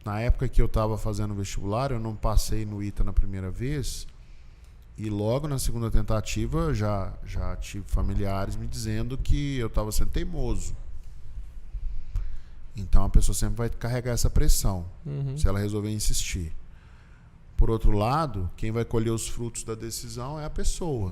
Na época que eu estava fazendo vestibular, eu não passei no ITA na primeira vez. E logo na segunda tentativa, já tive familiares me dizendo que eu estava sendo teimoso. Então a pessoa sempre vai carregar essa pressão, se ela resolver insistir. Por outro lado, quem vai colher os frutos da decisão é a pessoa.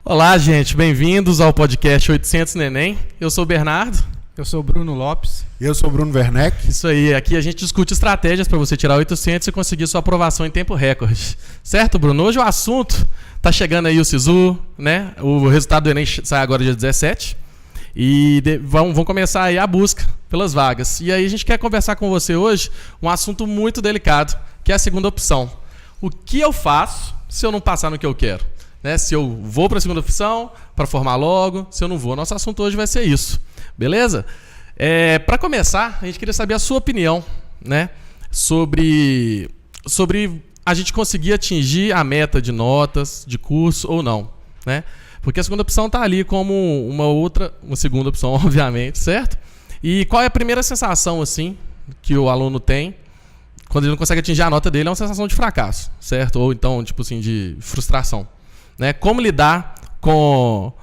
Olá, gente. Bem-vindos ao podcast 800 Neném. Eu sou o Bernardo. Eu sou o Bruno Lopes. E eu sou o Bruno Werneck. Isso aí. Aqui a gente discute estratégias para você tirar 800 e conseguir sua aprovação em tempo recorde. Certo, Bruno? Hoje o assunto tá chegando aí o SISU, né? O resultado do Enem sai agora dia 17. E vão começar aí a busca pelas vagas. E aí a gente quer conversar com você hoje um assunto muito delicado, que é a segunda opção. O que eu faço se eu não passar no que eu quero? Né? Se eu vou para a segunda opção, para formar logo, se eu não vou. Nosso assunto hoje vai ser isso. Beleza? Para começar, a gente queria saber a sua opinião, né? sobre a gente conseguir atingir a meta de notas, de curso ou não. Né? Porque a segunda opção está ali como uma segunda opção, obviamente, certo? E qual é a primeira sensação assim, que o aluno tem quando ele não consegue atingir a nota dele? É uma sensação de fracasso, certo? Ou então, tipo assim, de frustração. Né? Como lidar com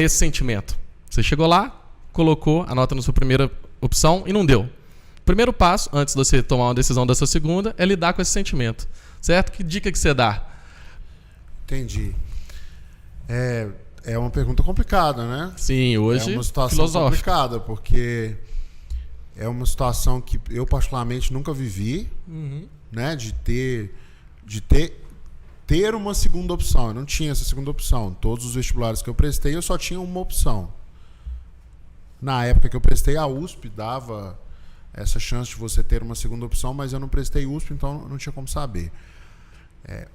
esse sentimento? Você chegou lá, colocou a nota na sua primeira opção e não deu. O primeiro passo, antes de você tomar uma decisão da sua segunda, é lidar com esse sentimento. Certo? Que dica que você dá? Entendi. É uma pergunta complicada, né? Sim, hoje é uma situação filosófica. complicada, porque é uma situação que eu particularmente nunca vivi, né? De ter uma segunda opção. Eu não tinha essa segunda opção. Todos os vestibulares que eu prestei, eu só tinha uma opção. Na época que eu prestei, a USP dava essa chance de você ter uma segunda opção, mas eu não prestei USP, então não tinha como saber.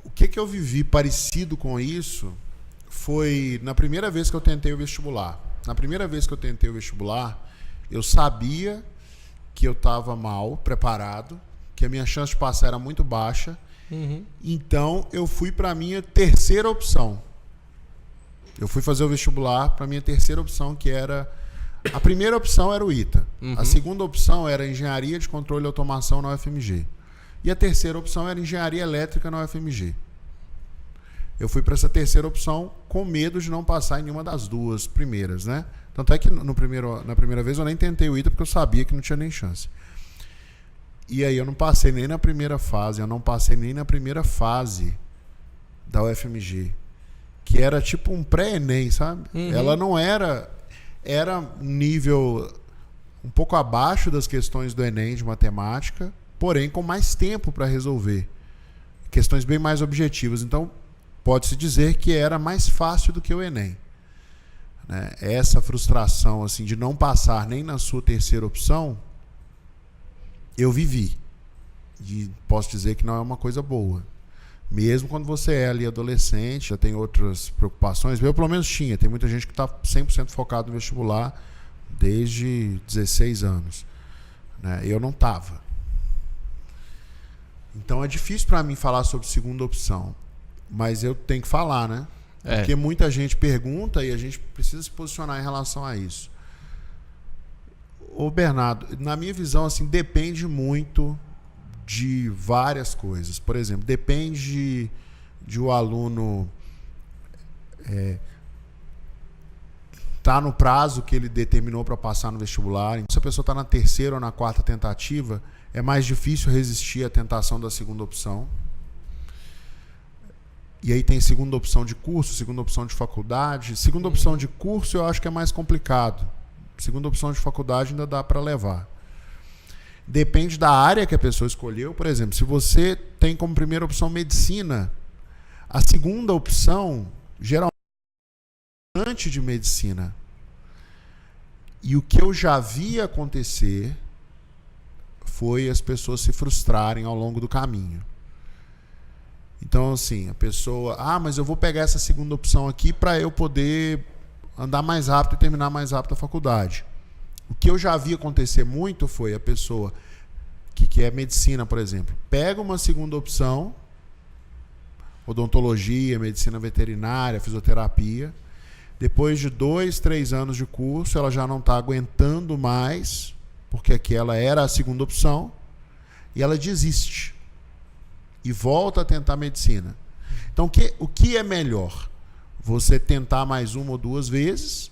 O que eu vivi parecido com isso foi na primeira vez que eu tentei o vestibular. Na primeira vez que eu tentei o vestibular, eu sabia que eu estava mal preparado, que a minha chance de passar era muito baixa. Então, eu fui para a minha terceira opção. Eu fui fazer o vestibular para a minha terceira opção, que era... A primeira opção era o ITA. A segunda opção era Engenharia de Controle e Automação na UFMG. E a terceira opção era Engenharia Elétrica na UFMG. Eu fui para essa terceira opção com medo de não passar em nenhuma das duas primeiras, né? Tanto é que na primeira vez eu nem tentei o ITA porque eu sabia que não tinha nem chance. E aí eu não passei nem na primeira fase, eu não passei nem na primeira fase da UFMG, que era tipo um pré-ENEM, sabe? Ela não era nível um pouco abaixo das questões do ENEM de matemática, porém com mais tempo para resolver. Questões bem mais objetivas. Então, pode-se dizer que era mais fácil do que o ENEM. Né? Essa frustração assim, de não passar nem na sua terceira opção, eu vivi. E posso dizer que não é uma coisa boa. Mesmo quando você é ali adolescente, já tem outras preocupações. Eu pelo menos tinha. Tem muita gente que está 100% focado no vestibular desde 16 anos. Né? Eu não estava. Então é difícil para mim falar sobre segunda opção. Mas eu tenho que falar, né? Porque muita gente pergunta e a gente precisa se posicionar em relação a isso. Ô Bernardo, na minha visão, assim, depende muito de várias coisas. Por exemplo, depende de o aluno tá no prazo que ele determinou para passar no vestibular. Se a pessoa está na terceira ou na quarta tentativa, é mais difícil resistir à tentação da segunda opção. E aí tem segunda opção de curso, segunda opção de faculdade. Segunda opção de curso eu acho que é mais complicado. Segunda opção de faculdade ainda dá para levar. Depende da área que a pessoa escolheu. Por exemplo, se você tem como primeira opção medicina, a segunda opção, geralmente, é de medicina. E o que eu já vi acontecer foi as pessoas se frustrarem ao longo do caminho. Então, assim, a pessoa... mas eu vou pegar essa segunda opção aqui para eu poder andar mais rápido e terminar mais rápido a faculdade. O que eu já vi acontecer muito foi a pessoa que quer medicina, por exemplo, pega uma segunda opção, odontologia, medicina veterinária, fisioterapia. Depois de 2, 3 anos de curso, ela já não está aguentando mais, porque aquela era a segunda opção, e ela desiste. E volta a tentar medicina. Então, o que é melhor? Você tentar mais uma ou 2 vezes,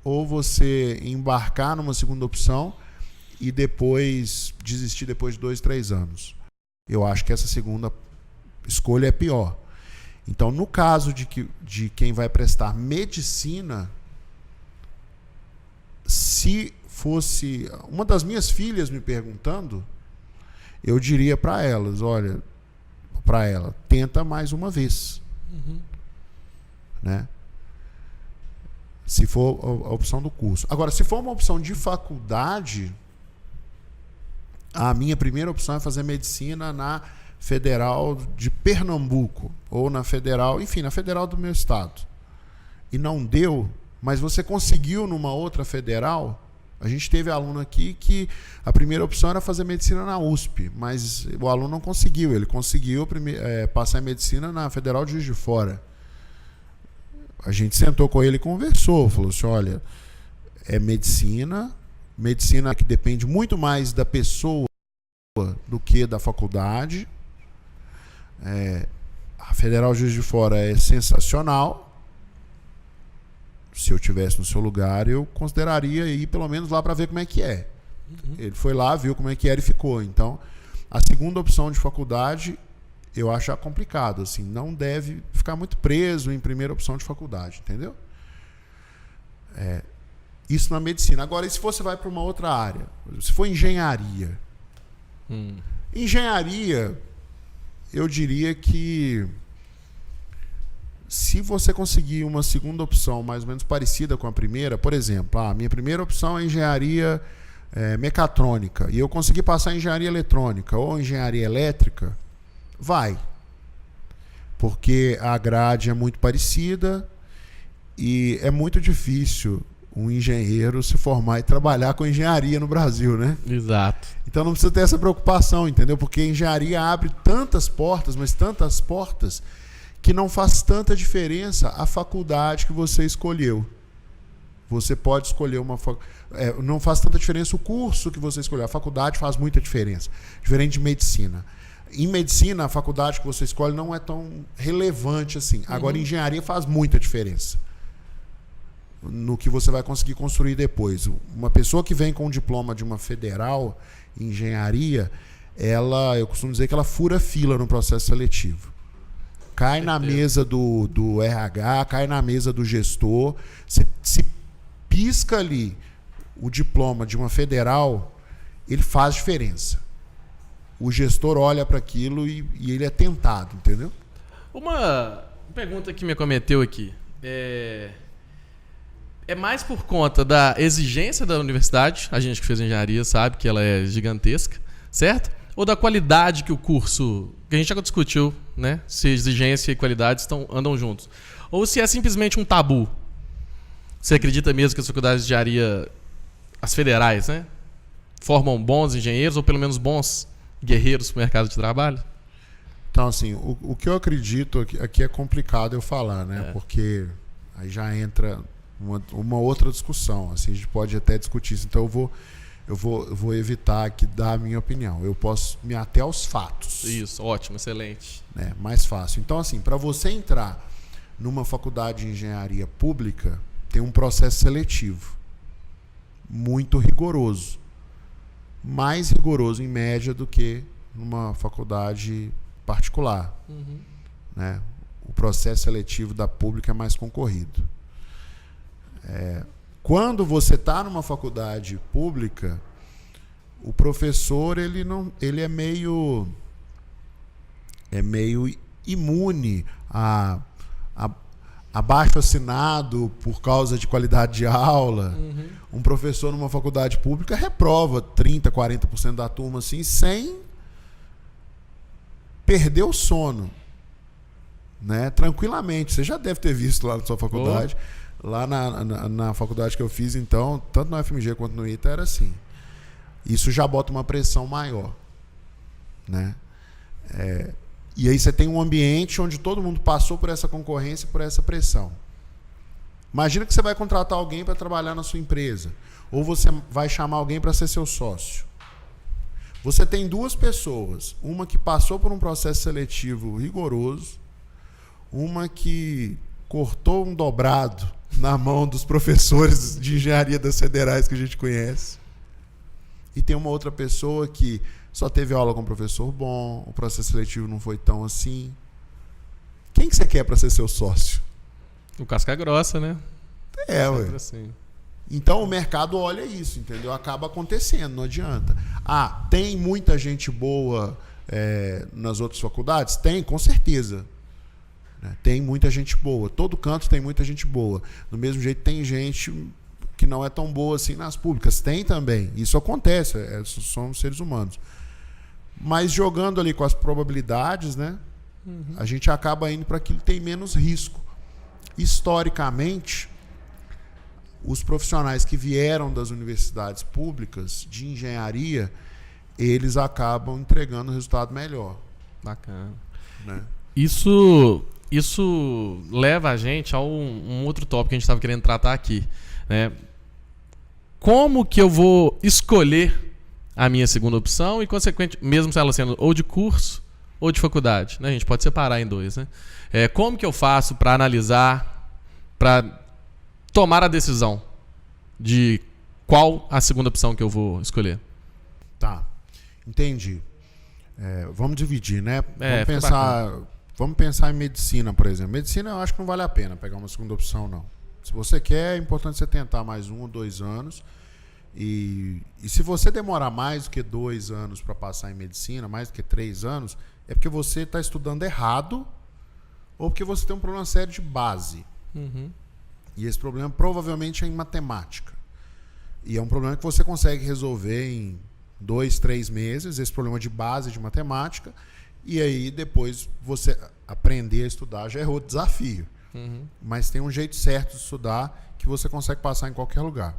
ou você embarcar numa segunda opção e depois desistir depois de 2, 3 anos? Eu acho que essa segunda escolha é pior. Então, no caso de quem vai prestar medicina, se fosse uma das minhas filhas me perguntando, eu diria para elas, olha, para ela, tenta mais uma vez. Né? Se for a opção do curso. Agora, se for uma opção de faculdade, a minha primeira opção é fazer medicina na Federal de Pernambuco, ou na Federal, enfim, na Federal do meu estado. E não deu, mas você conseguiu numa outra federal. A gente teve aluno aqui que a primeira opção era fazer medicina na USP, mas o aluno não conseguiu. Ele conseguiu passar em medicina na Federal de Juiz de Fora. A gente sentou com ele e conversou. Falou assim, olha, é medicina que depende muito mais da pessoa do que da faculdade. A Federal de Juiz de Fora é sensacional. Se eu tivesse no seu lugar, eu consideraria ir pelo menos lá para ver como é que é. Ele foi lá, viu como é que era e ficou. Então, a segunda opção de faculdade, eu acho complicado. Assim, não deve ficar muito preso em primeira opção de faculdade, entendeu? Isso na medicina. Agora, e se você vai para uma outra área? Se for engenharia. Engenharia, eu diria que se você conseguir uma segunda opção mais ou menos parecida com a primeira, por exemplo, a minha primeira opção é engenharia mecatrônica e eu consegui passar em engenharia eletrônica ou engenharia elétrica, vai. Porque a grade é muito parecida e é muito difícil um engenheiro se formar e trabalhar com engenharia no Brasil, né? Exato. Então não precisa ter essa preocupação, entendeu? Porque a engenharia abre tantas portas, mas tantas portas, que não faz tanta diferença a faculdade que você escolheu. Você pode escolher uma não faz tanta diferença o curso que você escolheu. A faculdade faz muita diferença. Diferente de medicina. Em medicina, a faculdade que você escolhe não é tão relevante assim. Agora, em engenharia faz muita diferença no que você vai conseguir construir depois. Uma pessoa que vem com um diploma de uma federal em engenharia, eu costumo dizer que ela fura fila no processo seletivo. Cai na mesa do RH, cai na mesa do gestor. Se pisca ali o diploma de uma federal, ele faz diferença. O gestor olha para aquilo e ele é tentado, entendeu? Uma pergunta que me acometeu aqui. É mais por conta da exigência da universidade, a gente que fez engenharia sabe que ela é gigantesca, certo? Ou da qualidade que o curso... que a gente já discutiu, né? Se exigência e qualidade andam juntos. Ou se é simplesmente um tabu. Você acredita mesmo que as faculdades de engenharia, as federais, né, formam bons engenheiros ou pelo menos bons guerreiros para o mercado de trabalho? Então, assim, o que eu acredito aqui é complicado eu falar, né? Porque aí já entra uma outra discussão. Assim, a gente pode até discutir isso. Então eu vou evitar aqui dar a minha opinião. Eu posso me ater aos fatos. Isso, ótimo, excelente. Mais fácil. Então, assim, para você entrar numa faculdade de engenharia pública, tem um processo seletivo muito rigoroso. Mais rigoroso, em média, do que numa faculdade particular. Né? O processo seletivo da pública é mais concorrido. Quando você está numa faculdade pública, o professor ele é meio imune abaixo assinado por causa de qualidade de aula. Um professor numa faculdade pública reprova 30%, 40% da turma assim, sem perder o sono, né? Tranquilamente. Você já deve ter visto lá na sua faculdade. Lá na faculdade que eu fiz, então, tanto no FMG quanto no ITA, era assim. Isso já bota uma pressão maior, né? E aí você tem um ambiente onde todo mundo passou por essa concorrência, por essa pressão. Imagina que você vai contratar alguém para trabalhar na sua empresa, ou você vai chamar alguém para ser seu sócio. Você tem duas pessoas, uma que passou por um processo seletivo rigoroso, uma que cortou um dobrado na mão dos professores de engenharia das federais que a gente conhece, e tem uma outra pessoa que só teve aula com um professor bom, o processo seletivo não foi tão assim. Quem que você quer para ser seu sócio? O casca grossa, né? Ué. Assim. Então o mercado olha isso, entendeu? Acaba acontecendo, não adianta. Tem muita gente boa nas outras faculdades? Tem, com certeza. Tem muita gente boa. Todo canto tem muita gente boa. Do mesmo jeito tem gente que não é tão boa assim nas públicas. Tem também. Isso acontece. Somos seres humanos. Mas jogando ali com as probabilidades, né? A gente acaba indo para aquilo que tem menos risco. Historicamente, os profissionais que vieram das universidades públicas de engenharia, eles acabam entregando um resultado melhor. Bacana. Né? Isso leva a gente a um outro tópico que a gente estava querendo tratar aqui, né? Como que eu vou escolher a minha segunda opção e, consequentemente, mesmo se ela sendo ou de curso ou de faculdade, né? A gente pode separar em dois, né? Como que eu faço para analisar, para tomar a decisão de qual a segunda opção que eu vou escolher? Tá, entendi. Vamos dividir, né? Vamos pensar em medicina, por exemplo. Medicina eu acho que não vale a pena pegar uma segunda opção, não. Se você quer, é importante você tentar mais 1 ou 2 anos. E se você demorar mais do que 2 anos para passar em medicina, mais do que 3 anos, é porque você está estudando errado ou porque você tem um problema sério de base. E esse problema provavelmente é em matemática. E é um problema que você consegue resolver em 2, 3 meses, esse problema de base de matemática. E aí depois você aprender a estudar já é outro desafio. Mas tem um jeito certo de estudar que você consegue passar em qualquer lugar.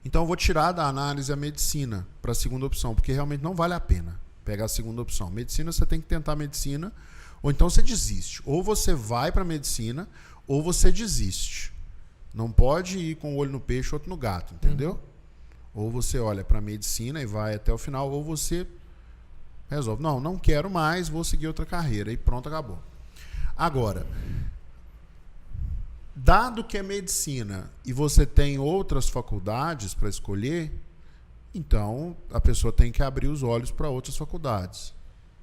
Então eu vou tirar da análise a medicina para a segunda opção, porque realmente não vale a pena pegar a segunda opção. Medicina, você tem que tentar medicina, ou então você desiste. Ou você vai para medicina, ou você desiste. Não pode ir com o olho no peixe e outro no gato, entendeu? Ou você olha para medicina e vai até o final, ou você resolve, não quero mais, vou seguir outra carreira, e pronto, acabou. Agora, dado que é medicina e você tem outras faculdades para escolher, então a pessoa tem que abrir os olhos para outras faculdades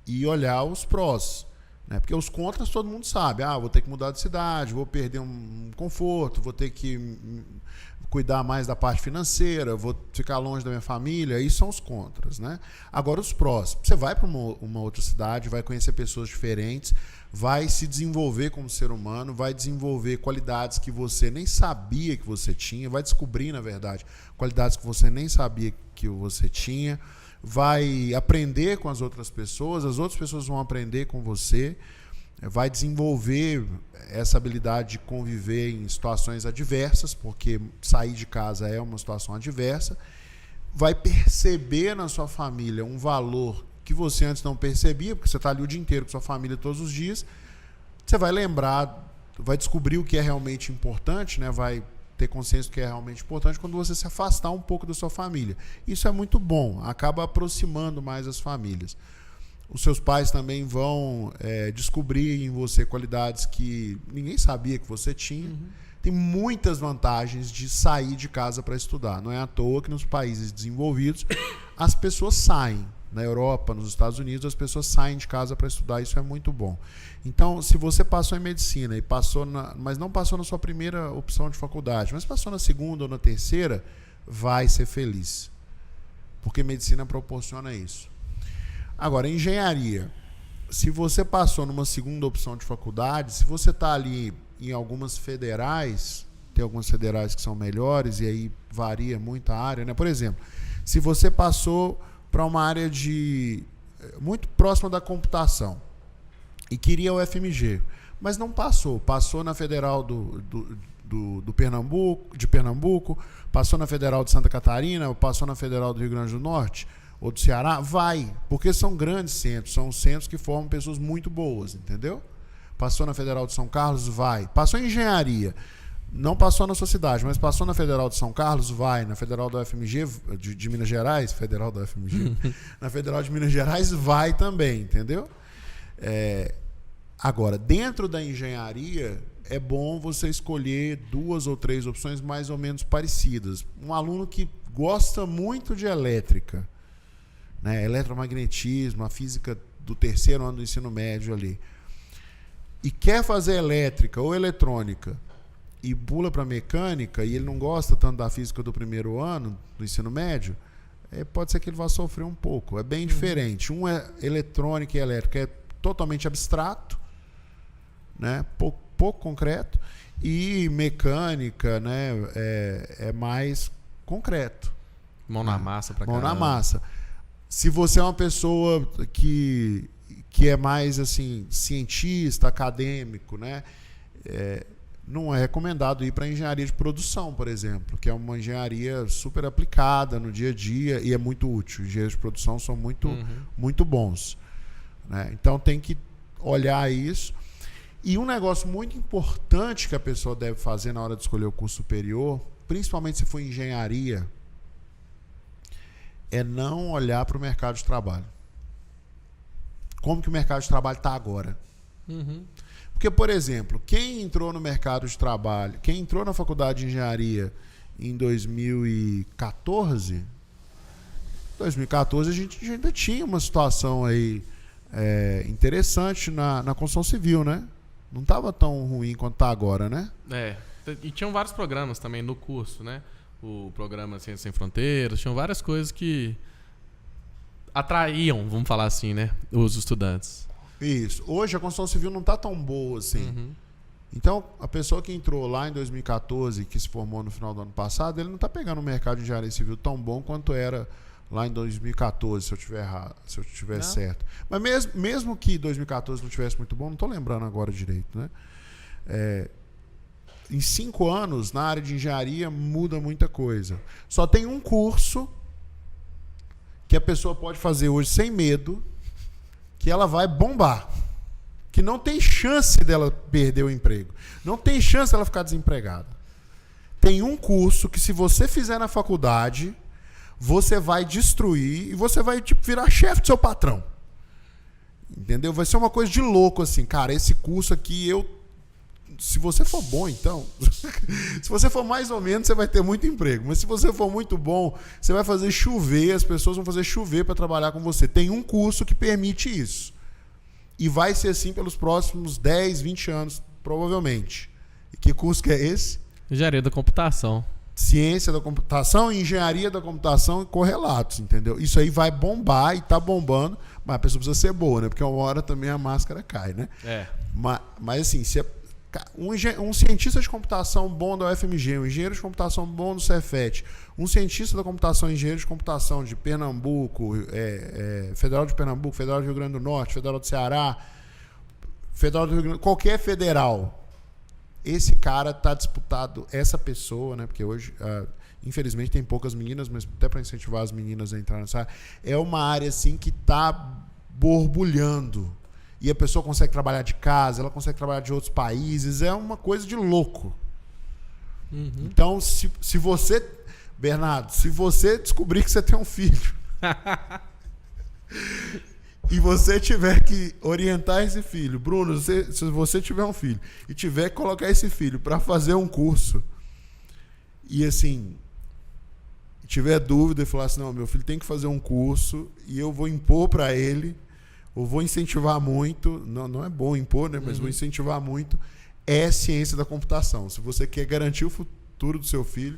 e olhar os prós, né? Porque os contras todo mundo sabe. Vou ter que mudar de cidade, vou perder um conforto, vou ter que cuidar mais da parte financeira, vou ficar longe da minha família. Isso são os contras, né? Agora os prós. Você vai para uma outra cidade, vai conhecer pessoas diferentes, vai se desenvolver como ser humano, vai desenvolver qualidades que você nem sabia que você tinha, vai descobrir, na verdade, qualidades que você nem sabia que você tinha, vai aprender com as outras pessoas vão aprender com você, vai desenvolver essa habilidade de conviver em situações adversas, porque sair de casa é uma situação adversa, vai perceber na sua família um valor que você antes não percebia, porque você está ali o dia inteiro com sua família todos os dias, você vai lembrar, vai descobrir o que é realmente importante, né? Vai ter consciência do que é realmente importante quando você se afastar um pouco da sua família. Isso é muito bom, acaba aproximando mais as famílias. Os seus pais também vão descobrir em você qualidades que ninguém sabia que você tinha. Tem muitas vantagens de sair de casa para estudar. Não é à toa que nos países desenvolvidos as pessoas saem. Na Europa, nos Estados Unidos, as pessoas saem de casa para estudar. Isso é muito bom. Então, se você passou em medicina e mas não passou na sua primeira opção de faculdade, mas passou na segunda ou na terceira, vai ser feliz. Porque medicina proporciona isso. Agora, engenharia. Se você passou numa segunda opção de faculdade, se você está ali em algumas federais, tem algumas federais que são melhores e aí varia muito a área, né? Por exemplo, se você passou para uma área muito próxima da computação e queria o FMG, mas não passou na Federal de Pernambuco, passou na Federal de Santa Catarina, passou na Federal do Rio Grande do Norte ou do Ceará, vai, porque são grandes centros, são centros que formam pessoas muito boas, entendeu? Passou na Federal de São Carlos, vai. Passou em engenharia, não passou na sua cidade, mas passou na Federal de São Carlos, vai. Na Federal da UFMG, de Minas Gerais, Federal da UFMG, na Federal de Minas Gerais, vai também, entendeu? Agora, dentro da engenharia, é bom você escolher 2 ou 3 opções mais ou menos parecidas. Um aluno que gosta muito de elétrica, né? Eletromagnetismo, a física do 3º ano do ensino médio ali, e quer fazer elétrica ou eletrônica e pula para mecânica e ele não gosta tanto da física do 1º ano do ensino médio, pode ser que ele vá sofrer um pouco. É bem diferente. Um é eletrônica e elétrica, é totalmente abstrato, né? Pouco concreto, e mecânica, né? É mais concreto. Mão na massa pra Mão caramba. na massa. Se você é uma pessoa que é mais assim, cientista, acadêmico, né? Não é recomendado ir para engenharia de produção, por exemplo, que é uma engenharia super aplicada no dia a dia e é muito útil. Engenheiros de produção são muito bons, né? Então tem que olhar isso. E um negócio muito importante que a pessoa deve fazer na hora de escolher o curso superior, principalmente se for engenharia, é não olhar para o mercado de trabalho. Como que o mercado de trabalho está agora? Porque, por exemplo, quem entrou no mercado de trabalho, quem entrou na faculdade de engenharia em 2014, a gente ainda tinha uma situação aí interessante na construção civil, né? Não estava tão ruim quanto está agora, né? E tinham vários programas também no curso, né? O programa Ciências Sem Fronteiras, tinham várias coisas que atraíam, vamos falar assim, né? Os estudantes. Isso. Hoje a construção civil não está tão boa assim. Então, a pessoa que entrou lá em 2014, que se formou no final do ano passado, ele não está pegando um mercado de engenharia civil tão bom quanto era lá em 2014, se eu tiver errado, se eu tiver certo. Mas mesmo que 2014 não tivesse muito bom, não estou lembrando agora direito, né? Em 5 anos, na área de engenharia, muda muita coisa. Só tem um curso que a pessoa pode fazer hoje sem medo, que ela vai bombar. Que não tem chance dela perder o emprego. Não tem chance dela ficar desempregada. Tem um curso que, se você fizer na faculdade, você vai destruir e você vai virar chefe do seu patrão. Entendeu? Vai ser uma coisa de louco assim. Cara, esse curso aqui, se você for bom, então... se você for mais ou menos, você vai ter muito emprego. Mas se você for muito bom, você vai fazer chover, as pessoas vão fazer chover para trabalhar com você. Tem um curso que permite isso. E vai ser assim pelos próximos 10, 20 anos, provavelmente. E que curso que é esse? Engenharia da computação. Ciência da computação, engenharia da computação e correlatos, entendeu? Isso aí vai bombar e tá bombando, mas a pessoa precisa ser boa, né? Porque uma hora também a máscara cai, né? Mas assim, um cientista de computação bom da UFMG, um engenheiro de computação bom do Cefet, um cientista da computação, engenheiro de computação de Pernambuco, Federal de Pernambuco, Federal do Rio Grande do Norte, Federal do Ceará, Federal do Rio Grande, qualquer federal, esse cara está disputado, essa pessoa, né? Porque hoje, infelizmente, tem poucas meninas, mas até para incentivar as meninas a entrar nessa área, é uma área assim que está borbulhando. E a pessoa consegue trabalhar de casa, ela consegue trabalhar de outros países, é uma coisa de louco. Então, se você, Bernardo, se você descobrir que você tem um filho e você tiver que orientar esse filho, Bruno, se você tiver um filho e tiver que colocar esse filho para fazer um curso e assim, tiver dúvida e falar assim, não, meu filho tem que fazer um curso e eu vou impor para ele, ou vou incentivar muito, não é bom impor, né? Mas vou incentivar muito, é ciência da computação. Se você quer garantir o futuro do seu filho,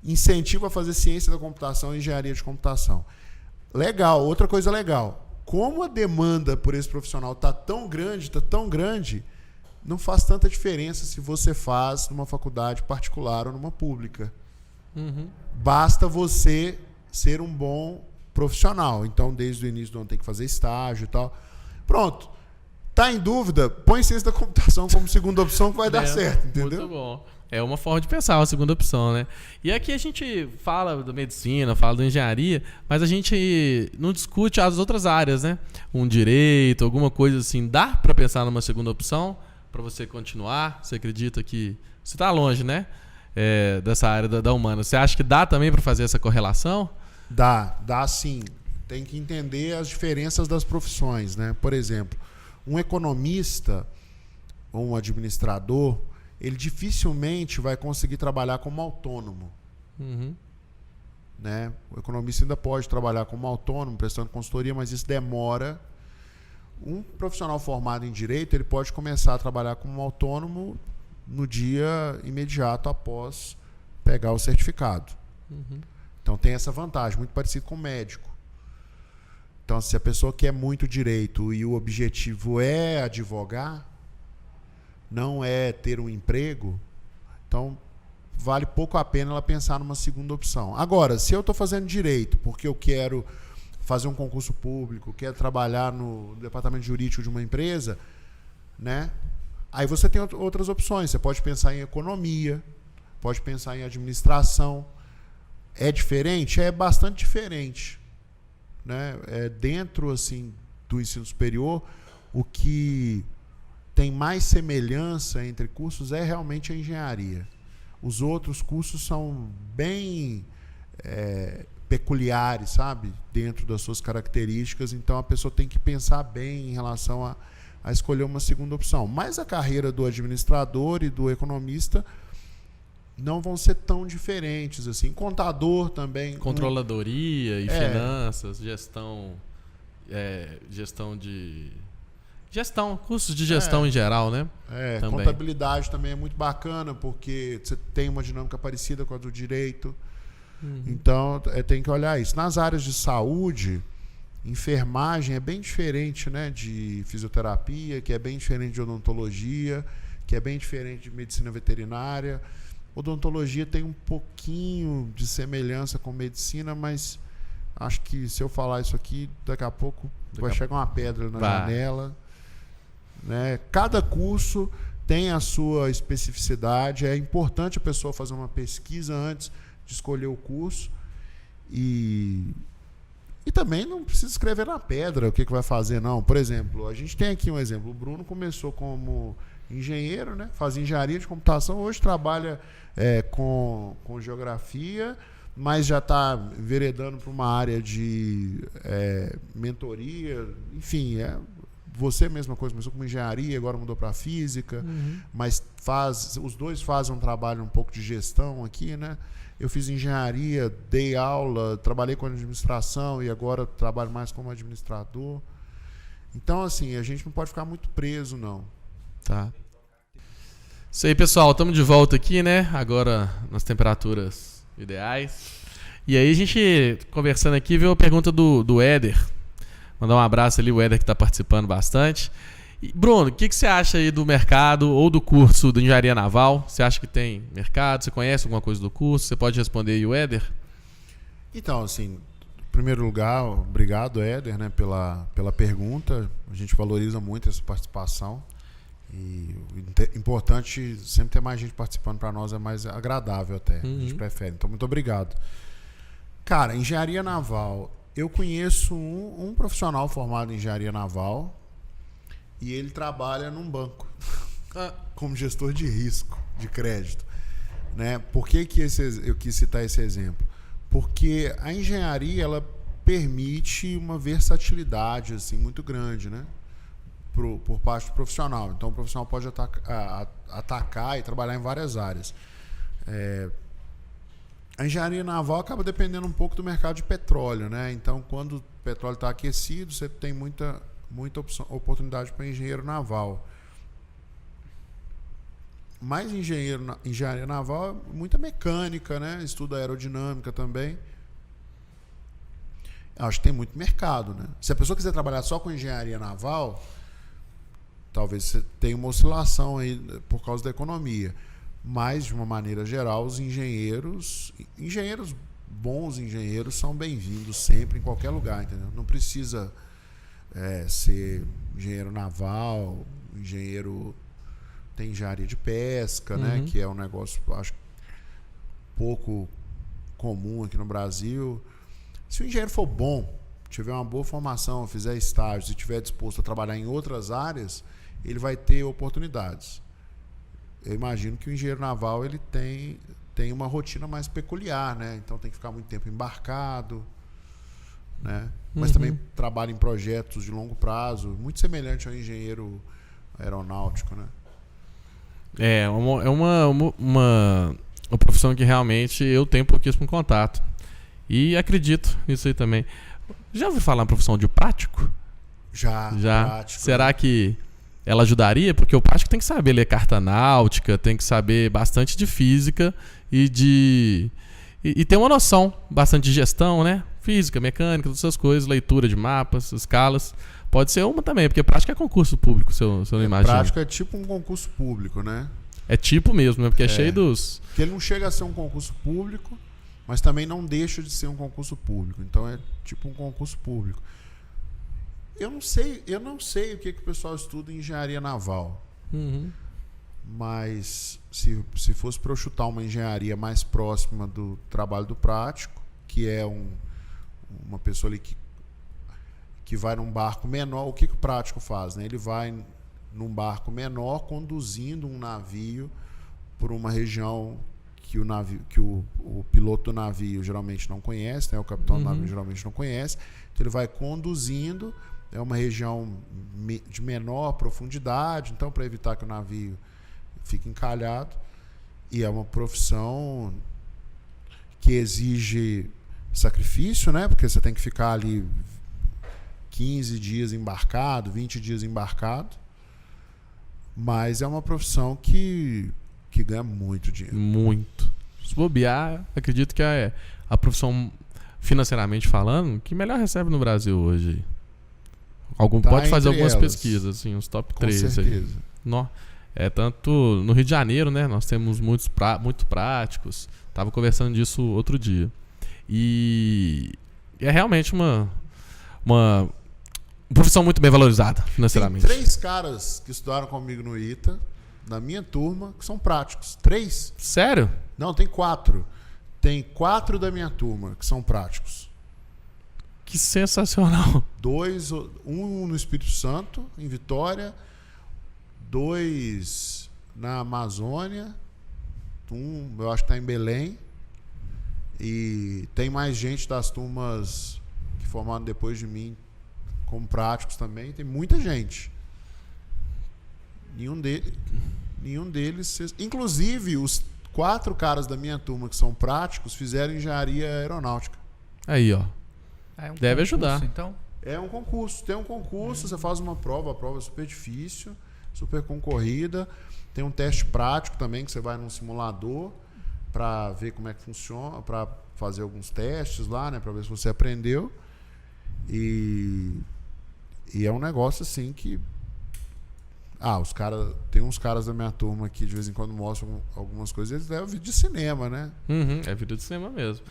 incentiva a fazer ciência da computação e engenharia de computação. Legal, outra coisa legal. Como a demanda por esse profissional está tão grande, não faz tanta diferença se você faz numa faculdade particular ou numa pública. Basta você ser um bom profissional. Então, desde o início do ano tem que fazer estágio e tal. Pronto. Tá em dúvida? Põe ciência da computação como segunda opção que vai dar certo, entendeu? Muito bom. É uma forma de pensar, uma segunda opção, né? E aqui a gente fala da medicina, fala da engenharia, mas a gente não discute as outras áreas, né? Um direito, alguma coisa assim. Dá para pensar numa segunda opção para você continuar? Você acredita que... Você está longe, né? Dessa área da humana. Você acha que dá também para fazer essa correlação? Dá sim. Tem que entender as diferenças das profissões, né? Por exemplo, um economista ou um administrador, ele dificilmente vai conseguir trabalhar como autônomo. Né? O economista ainda pode trabalhar como autônomo, prestando consultoria, mas isso demora. Um profissional formado em direito, ele pode começar a trabalhar como autônomo no dia imediato após pegar o certificado. Então tem essa vantagem, muito parecido com o médico. Então, se a pessoa quer muito direito e o objetivo é advogar, não é ter um emprego, então vale pouco a pena ela pensar numa segunda opção. Agora, se eu estou fazendo direito porque eu quero fazer um concurso público, quero trabalhar no departamento jurídico de uma empresa, né? Aí você tem outras opções. Você pode pensar em economia, pode pensar em administração. É diferente? É bastante diferente. Né? Dentro assim, do ensino superior, o que tem mais semelhança entre cursos é realmente a engenharia. Os outros cursos são bem peculiares, sabe? Dentro das suas características. Então, a pessoa tem que pensar bem em relação a escolher uma segunda opção. Mas a carreira do administrador e do economista não vão ser tão diferentes assim. Contador também. Controladoria e finanças, cursos de gestão em geral, né? Também. Contabilidade também é muito bacana, porque você tem uma dinâmica parecida com a do direito. Então, tem que olhar isso. Nas áreas de saúde, enfermagem é bem diferente, né, de fisioterapia, que é bem diferente de odontologia, que é bem diferente de medicina veterinária. Odontologia tem um pouquinho de semelhança com medicina, mas acho que se eu falar isso aqui, daqui a pouco vai chegar uma pedra na janela. Né? Cada curso tem a sua especificidade. É importante a pessoa fazer uma pesquisa antes de escolher o curso. E também não precisa escrever na pedra o que vai fazer, não. Por exemplo, a gente tem aqui um exemplo. O Bruno começou como engenheiro, né? Fazia engenharia de computação, hoje trabalha com geografia, mas já está enveredando para uma área de mentoria, enfim, você mesma coisa, começou com engenharia, agora mudou para física, mas os dois fazem um trabalho um pouco de gestão aqui, né? Eu fiz engenharia, dei aula, trabalhei com administração e agora trabalho mais como administrador. Então, assim, a gente não pode ficar muito preso, não. Tá. Isso aí, pessoal. Estamos de volta aqui, né? Agora nas temperaturas ideais. E aí a gente, conversando aqui, viu a pergunta do Éder. Mandar um abraço ali, o Éder que está participando bastante. E, Bruno, o que você acha aí do mercado ou do curso de engenharia naval? Você acha que tem mercado? Você conhece alguma coisa do curso? Você pode responder aí o Éder? Então, assim, em primeiro lugar, obrigado, Éder, né, pela pergunta. A gente valoriza muito essa participação. E importante sempre ter mais gente participando, para nós é mais agradável até. A gente prefere. Então, muito obrigado. Cara, engenharia naval. Eu conheço um profissional formado em engenharia naval e ele trabalha num banco como gestor de risco, de crédito. Né? Por que eu quis citar esse exemplo? Porque a engenharia ela permite uma versatilidade assim, muito grande, né? Por parte do profissional. Então, o profissional pode atacar e trabalhar em várias áreas. A engenharia naval acaba dependendo um pouco do mercado de petróleo, né? Então, quando o petróleo está aquecido, você tem muita oportunidade para engenheiro naval. Mas engenharia naval é muita mecânica, né? Estuda aerodinâmica também. Acho que tem muito mercado, né? Se a pessoa quiser trabalhar só com engenharia naval, talvez você tenha uma oscilação aí por causa da economia. Mas, de uma maneira geral, os engenheiros, bons engenheiros, são bem-vindos sempre, em qualquer lugar, entendeu? Não precisa ser engenheiro naval, engenheiro... Tem engenharia de pesca, né? Que é um negócio, acho, pouco comum aqui no Brasil. Se o engenheiro for bom, tiver uma boa formação, fizer estágios e estiver disposto a trabalhar em outras áreas, ele vai ter oportunidades. Eu imagino que o engenheiro naval ele tem uma rotina mais peculiar, né? Então tem que ficar muito tempo embarcado, né? Mas também trabalha em projetos de longo prazo, muito semelhante ao engenheiro aeronáutico, né? É uma profissão que realmente eu tenho pouquíssimo contato. E acredito nisso aí também. Já ouviu falar na profissão de prático? Já. Prático. Será que ela ajudaria? Porque o prático tem que saber ler carta náutica, tem que saber bastante de física e ter uma noção bastante de gestão, né? Física, mecânica, todas essas coisas, leitura de mapas, escalas. Pode ser uma também, porque prática é concurso público, se eu não imagino. Prática é tipo um concurso público, né? É tipo mesmo, né? Porque é cheio dos... Porque ele não chega a ser um concurso público, mas também não deixa de ser um concurso público. Então é tipo um concurso público. Eu não sei o que o pessoal estuda em engenharia naval. Mas se fosse para eu chutar uma engenharia mais próxima do trabalho do prático, que é uma pessoa ali que vai num barco menor, o que o prático faz, né? Ele vai num barco menor conduzindo um navio por uma região que o piloto do navio geralmente não conhece, né? O capitão do navio geralmente não conhece. Então ele vai conduzindo, é uma região de menor profundidade, então para evitar que o navio fique encalhado. E é uma profissão que exige sacrifício, né? Porque você tem que ficar ali 15 dias embarcado, 20 dias embarcado. Mas é uma profissão que ganha muito dinheiro. Muito. Se bobear, acredito que é a profissão, financeiramente falando, que melhor recebe no Brasil hoje. Pode fazer algumas pesquisas, assim, uns top 3. Com certeza. Aí. É tanto no Rio de Janeiro, né? Nós temos muito práticos. Tava conversando disso outro dia. E é realmente uma profissão muito bem valorizada financeiramente. Tem 3 caras que estudaram comigo no ITA, na minha turma, que são práticos. 3. Sério? Não, tem 4. Tem 4 da minha turma que são práticos. Que sensacional. 2, um no Espírito Santo, em Vitória, 2 na Amazônia, eu acho que está em Belém, e tem mais gente das turmas que formaram depois de mim como práticos também, tem muita gente. Nenhum deles, inclusive os 4 caras da minha turma que são práticos fizeram engenharia aeronáutica. Aí, ó. É um Deve concurso, ajudar. Então? É um concurso. Tem um concurso, você faz uma prova, a prova é super difícil, super concorrida. Tem um teste prático também, que você vai num simulador para ver como é que funciona, para fazer alguns testes lá, né, para ver se você aprendeu. E é um negócio assim que... tem uns caras da minha turma que de vez em quando mostram algumas coisas, eles levam vídeo de cinema, né? É vídeo de cinema mesmo.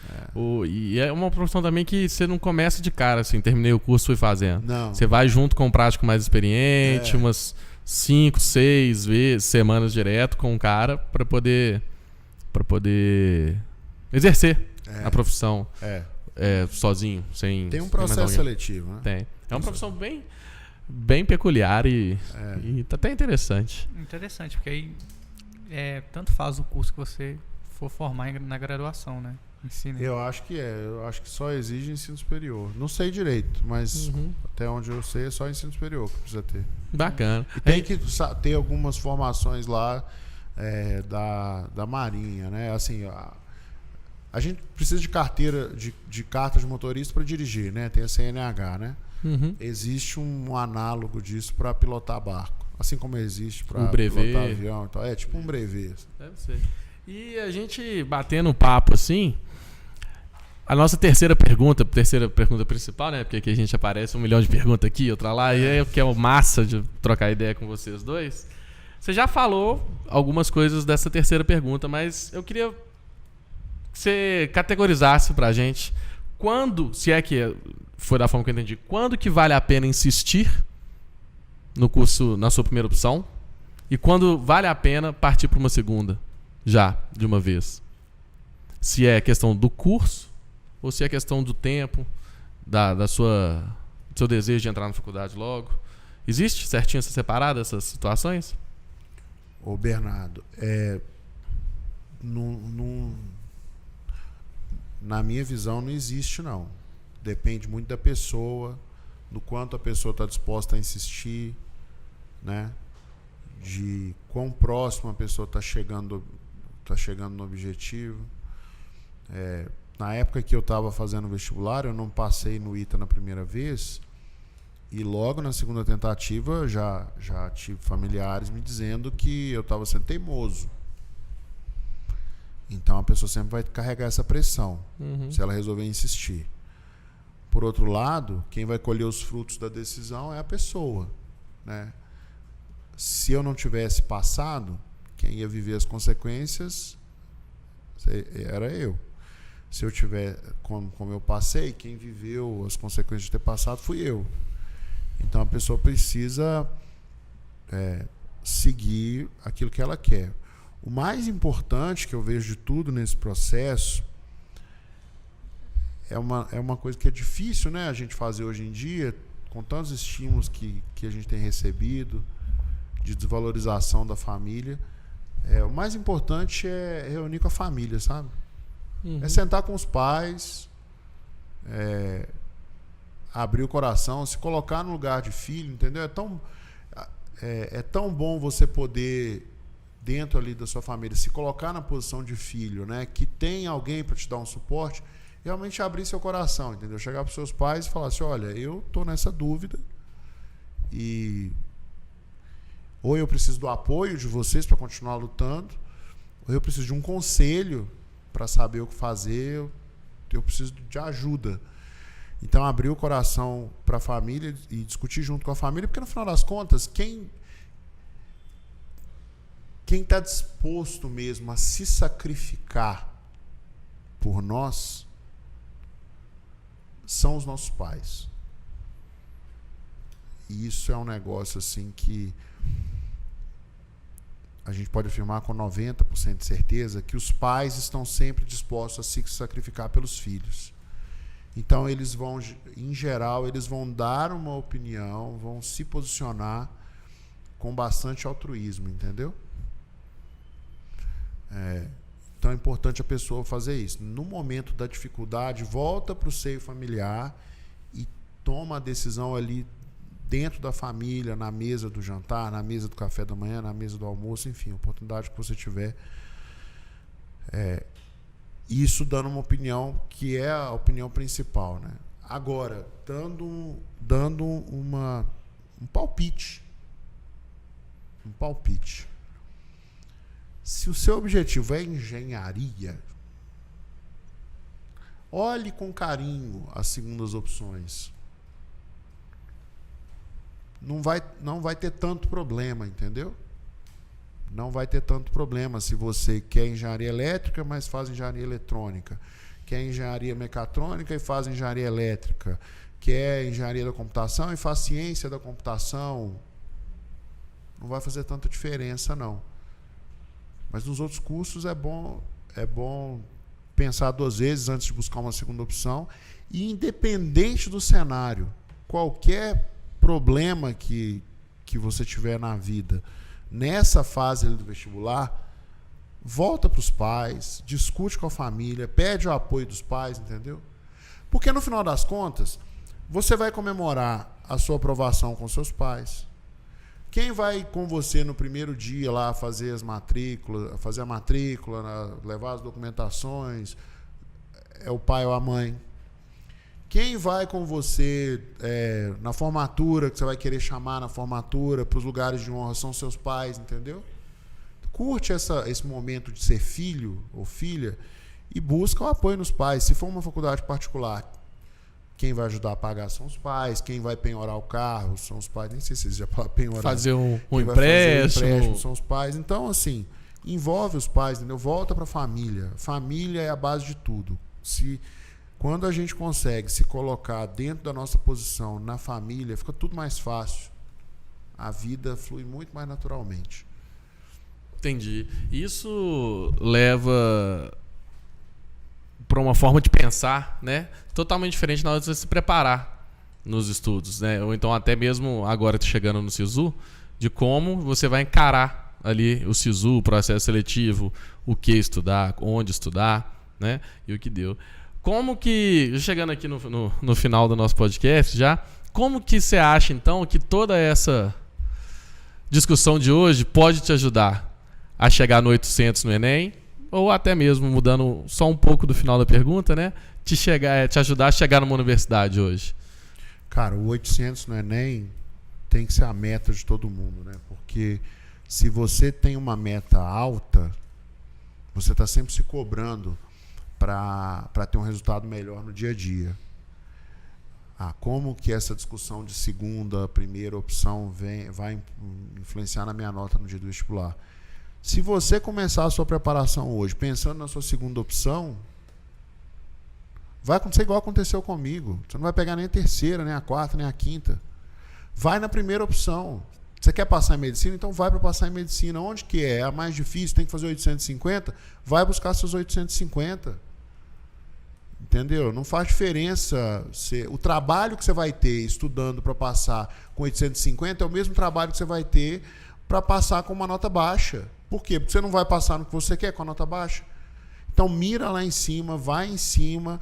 E é uma profissão também que você não começa de cara, assim, terminei o curso e fui fazendo. Não. Você vai junto com um prático mais experiente, umas 5, 6 semanas direto com um cara para poder exercer a profissão sozinho, sem... Tem um processo seletivo, né? Tem. É uma profissão bem peculiar e tá até interessante. Interessante, porque aí tanto faz o curso que você for formar na graduação, né? Ensino. Eu acho que só exige ensino superior. Não sei direito, mas até onde eu sei é só ensino superior que precisa ter. Bacana. E tem que ter algumas formações lá da Marinha, né? Assim, a gente precisa de carteira de carta de motorista para dirigir, né? Tem a CNH, né? Existe um análogo disso para pilotar barco, assim como existe para pilotar avião. Então, é tipo um brevet. Deve ser. E a gente batendo papo assim, A nossa terceira pergunta principal, né? Porque aqui a gente aparece 1 milhão de perguntas aqui, outra lá, e é o que é massa de trocar ideia com vocês dois. Você já falou algumas coisas dessa terceira pergunta, mas eu queria que você categorizasse pra gente quando, se é que foi da forma que eu entendi, quando que vale a pena insistir no curso, na sua primeira opção, e quando vale a pena partir para uma segunda, já, de uma vez. Se é questão do curso, ou se é questão do tempo, do seu desejo de entrar na faculdade logo. Existe certinho essa separada, essas situações? Ô Bernardo, na minha visão não existe não. Depende muito da pessoa, do quanto a pessoa está disposta a insistir, né? De quão próximo a pessoa está chegando no objetivo. Na época que eu estava fazendo vestibular, eu não passei no ITA na primeira vez, e logo na segunda tentativa já tive familiares me dizendo que eu estava sendo teimoso. Então a pessoa sempre vai carregar essa pressão, se ela resolver insistir. Por outro lado, quem vai colher os frutos da decisão é a pessoa, né? Se eu não tivesse passado, quem ia viver as consequências era eu. Se eu tiver, como eu passei, quem viveu as consequências de ter passado fui eu. Então a pessoa precisa seguir aquilo que ela quer. O mais importante que eu vejo de tudo nesse processo é uma coisa que é difícil, né, a gente fazer hoje em dia, com tantos estímulos que a gente tem recebido, de desvalorização da família. O mais importante é reunir com a família, sabe? É sentar com os pais, abrir o coração, se colocar no lugar de filho, entendeu? É tão bom você poder, dentro ali da sua família, se colocar na posição de filho, né? Que tem alguém para te dar um suporte, realmente abrir seu coração, entendeu? Chegar para os seus pais e falar assim, olha, eu estou nessa dúvida e ou eu preciso do apoio de vocês para continuar lutando, ou eu preciso de um conselho para saber o que fazer, eu preciso de ajuda. Então, abrir o coração para a família e discutir junto com a família, porque no final das contas, quem está disposto mesmo a se sacrificar por nós são os nossos pais. E isso é um negócio assim que a gente pode afirmar com 90% de certeza que os pais estão sempre dispostos a se sacrificar pelos filhos. Então, eles vão, em geral, eles vão dar uma opinião, vão se posicionar com bastante altruísmo, entendeu? Então, é importante a pessoa fazer isso. No momento da dificuldade, volta para o seio familiar e toma a decisão ali dentro da família, na mesa do jantar, na mesa do café da manhã, na mesa do almoço, enfim, a oportunidade que você tiver. Isso dando uma opinião que é a opinião principal, né? Agora, dando um palpite. Um palpite. Se o seu objetivo é engenharia, olhe com carinho as segundas opções. Não vai ter tanto problema, entendeu? Não vai ter tanto problema se você quer engenharia elétrica, mas faz engenharia eletrônica. Quer engenharia mecatrônica e faz engenharia elétrica. Quer engenharia da computação e faz ciência da computação. Não vai fazer tanta diferença, não. Mas nos outros cursos é bom pensar 2 vezes antes de buscar uma segunda opção. E independente do cenário, qualquer problema que você tiver na vida, nessa fase ali do vestibular, volta para os pais, discute com a família, pede o apoio dos pais, entendeu? Porque no final das contas, você vai comemorar a sua aprovação com seus pais. Quem vai com você no primeiro dia lá fazer a matrícula, levar as documentações, é o pai ou a mãe. Quem vai com você na formatura, que você vai querer chamar na formatura, para os lugares de honra, são seus pais, entendeu? Curte esse momento de ser filho ou filha e busca o apoio nos pais. Se for uma faculdade particular, quem vai ajudar a pagar são os pais, quem vai penhorar o carro são os pais, nem sei se eles já penhorar. Fazer um Quem vai empréstimo. fazer o empréstimo são os pais. Então, assim, envolve os pais, entendeu? Volta para a família. Família é a base de tudo. Quando a gente consegue se colocar dentro da nossa posição na família, fica tudo mais fácil. A vida flui muito mais naturalmente. Entendi. Isso leva para uma forma de pensar, né? Totalmente diferente na hora de você se preparar nos estudos, né? Ou então até mesmo agora chegando no SISU, de como você vai encarar ali o SISU, o processo seletivo, o que estudar, onde estudar, né? E o que deu. Como que, chegando aqui no final do nosso podcast já, como que você acha então que toda essa discussão de hoje pode te ajudar a chegar no 800 no Enem, ou até mesmo, mudando só um pouco do final da pergunta, né? Te ajudar a chegar numa universidade hoje? Cara, o 800 no Enem tem que ser a meta de todo mundo, né? Porque se você tem uma meta alta, você está sempre se cobrando para ter um resultado melhor no dia a dia. Como que essa discussão de segunda, primeira opção vai influenciar na minha nota no dia do vestibular? Se você começar a sua preparação hoje pensando na sua segunda opção, vai acontecer igual aconteceu comigo. Você não vai pegar nem a terceira, nem a quarta, nem a quinta. Vai na primeira opção. Você quer passar em medicina? Então vai para passar em medicina. Onde que é? É a mais difícil, tem que fazer 850? Vai buscar seus 850. Entendeu? Não faz diferença. O trabalho que você vai ter estudando para passar com 850 é o mesmo trabalho que você vai ter para passar com uma nota baixa. Por quê? Porque você não vai passar no que você quer com a nota baixa. Então mira lá em cima, vai em cima.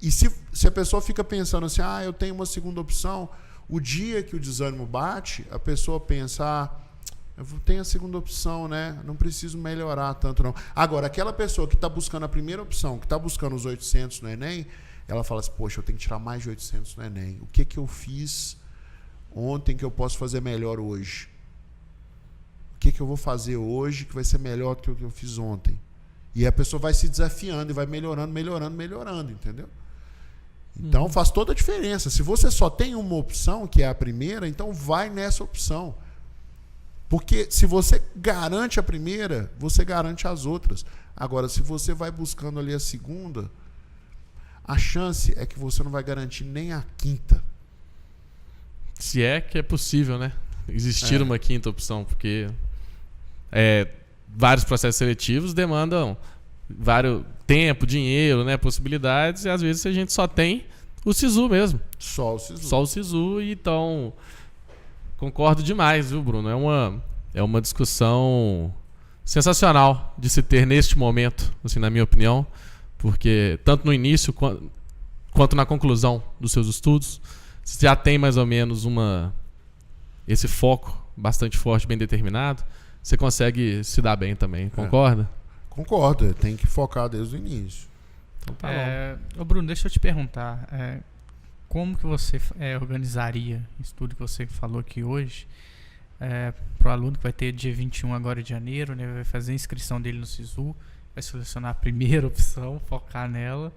E se a pessoa fica pensando assim, eu tenho uma segunda opção, o dia que o desânimo bate, a pessoa pensa, eu tenho a segunda opção, né? Não preciso melhorar tanto não. Agora, aquela pessoa que está buscando a primeira opção, que está buscando os 800 no Enem, ela fala assim, poxa, eu tenho que tirar mais de 800 no Enem. O que eu fiz ontem que eu posso fazer melhor hoje? O que eu vou fazer hoje que vai ser melhor do que o que eu fiz ontem? E a pessoa vai se desafiando e vai melhorando, entendeu? Então faz toda a diferença. Se você só tem uma opção, que é a primeira, então vai nessa opção. Porque se você garante a primeira, você garante as outras. Agora, se você vai buscando ali a segunda, a chance é que você não vai garantir nem a quinta. Se é que é possível, né? Existir uma quinta opção, porque vários processos seletivos demandam tempo, dinheiro, né, possibilidades, e às vezes a gente só tem o SISU mesmo. Só o SISU. Só o SISU, e então concordo demais, viu, Bruno? É uma discussão sensacional de se ter neste momento, assim, na minha opinião, porque tanto no início quanto na conclusão dos seus estudos, você já tem mais ou menos esse foco bastante forte, bem determinado, você consegue se dar bem também, concorda? Concordo, tem que focar desde o início. Então tá bom. Ô Bruno, deixa eu te perguntar, como que você organizaria isso tudo que você falou aqui hoje para o aluno que vai ter dia 21 agora de janeiro, né, vai fazer a inscrição dele no SISU, vai selecionar a primeira opção, focar nela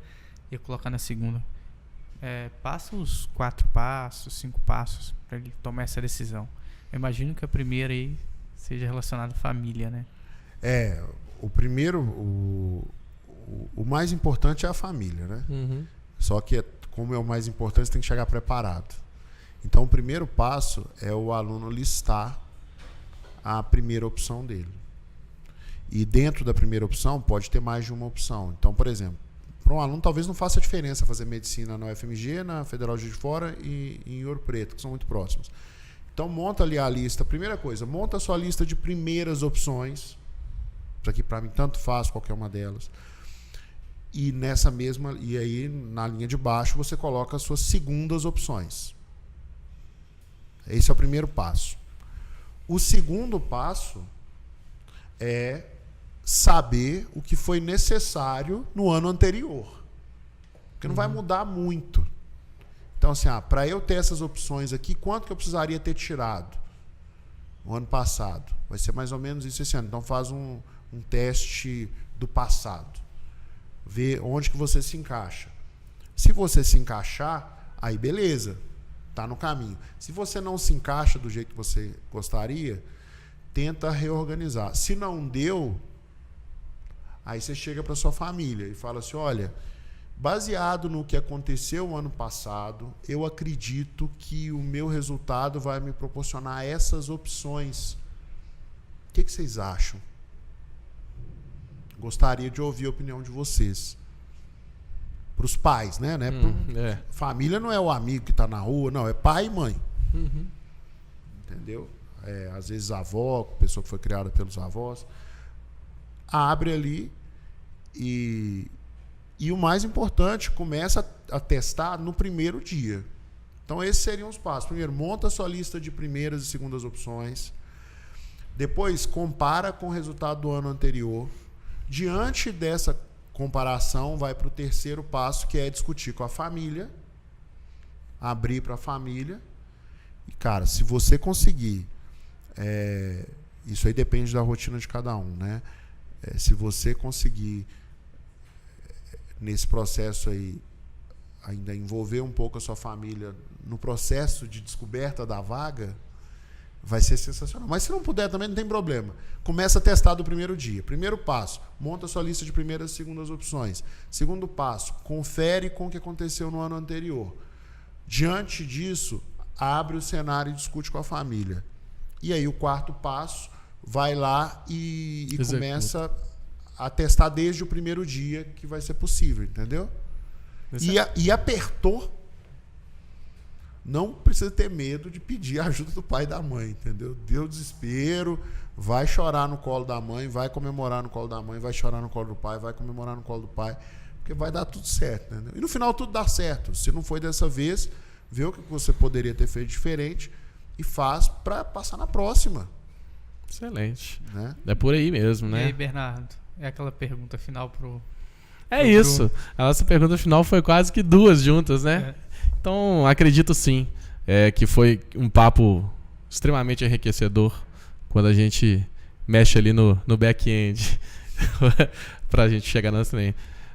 e colocar na segunda. Passa os 4 passos, 5 passos para ele tomar essa decisão. Eu imagino que a primeira aí seja relacionada à família, né? O primeiro, o mais importante é a família, né? Uhum. Só que, como é o mais importante, você tem que chegar preparado. Então, o primeiro passo é o aluno listar a primeira opção dele. E dentro da primeira opção, pode ter mais de uma opção. Então, por exemplo, para um aluno talvez não faça diferença fazer medicina na UFMG, na Federal de Juiz de Fora e em Ouro Preto, que são muito próximos. Então, monta ali a lista. Primeira coisa, monta a sua lista de primeiras opções. Isso aqui, para mim, tanto faz qualquer uma delas. E e aí, na linha de baixo, você coloca as suas segundas opções. Esse é o primeiro passo. O segundo passo é saber o que foi necessário no ano anterior. Porque não vai mudar muito. Então, assim, para eu ter essas opções aqui, quanto que eu precisaria ter tirado no ano passado? Vai ser mais ou menos isso esse ano. Então, faz um teste do passado. ver onde que você se encaixa. Se você se encaixar, aí beleza, tá no caminho. Se você não se encaixa do jeito que você gostaria, tenta reorganizar. Se não deu, aí você chega para sua família e fala assim, olha, baseado no que aconteceu o ano passado, eu acredito que o meu resultado vai me proporcionar essas opções. O que vocês acham? Gostaria de ouvir a opinião de vocês. Para os pais, né? Família não é o amigo que está na rua, não. É pai e mãe. Uhum. Entendeu? Às vezes avó, pessoa que foi criada pelos avós. Abre ali e o mais importante, começa a testar no primeiro dia. Então, esses seriam os passos. Primeiro, monta a sua lista de primeiras e segundas opções. Depois, compara com o resultado do ano anterior. Diante dessa comparação, vai para o terceiro passo, que é discutir com a família. Abrir para a família. E, cara, se você conseguir... isso aí depende da rotina de cada um, né? Se você conseguir... nesse processo aí, ainda envolver um pouco a sua família no processo de descoberta da vaga, vai ser sensacional. Mas se não puder também, não tem problema. Começa a testar do primeiro dia. Primeiro passo, monta a sua lista de primeiras e segundas opções. Segundo passo, confere com o que aconteceu no ano anterior. Diante disso, abre o cenário e discute com a família. E aí o quarto passo, vai lá e começa a testar desde o primeiro dia que vai ser possível, entendeu? E apertou, não precisa ter medo de pedir a ajuda do pai e da mãe, entendeu? Deu desespero, vai chorar no colo da mãe, vai comemorar no colo da mãe, vai chorar no colo do pai, vai comemorar no colo do pai, porque vai dar tudo certo, entendeu? E no final tudo dá certo. Se não foi dessa vez, vê o que você poderia ter feito diferente e faz para passar na próxima. Excelente. Né? É por aí mesmo, né? E aí, Bernardo? É aquela pergunta final pro... isso. A nossa pergunta final foi quase que duas juntas, né? Então, acredito sim que foi um papo extremamente enriquecedor quando a gente mexe ali no back-end pra gente chegar nessa também.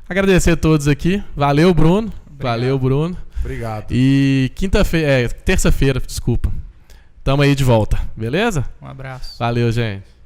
Agradecer a todos aqui. Valeu, Bruno. Obrigado. Valeu, Bruno. Obrigado. E terça-feira, desculpa. Tamo aí de volta, beleza? Um abraço. Valeu, gente.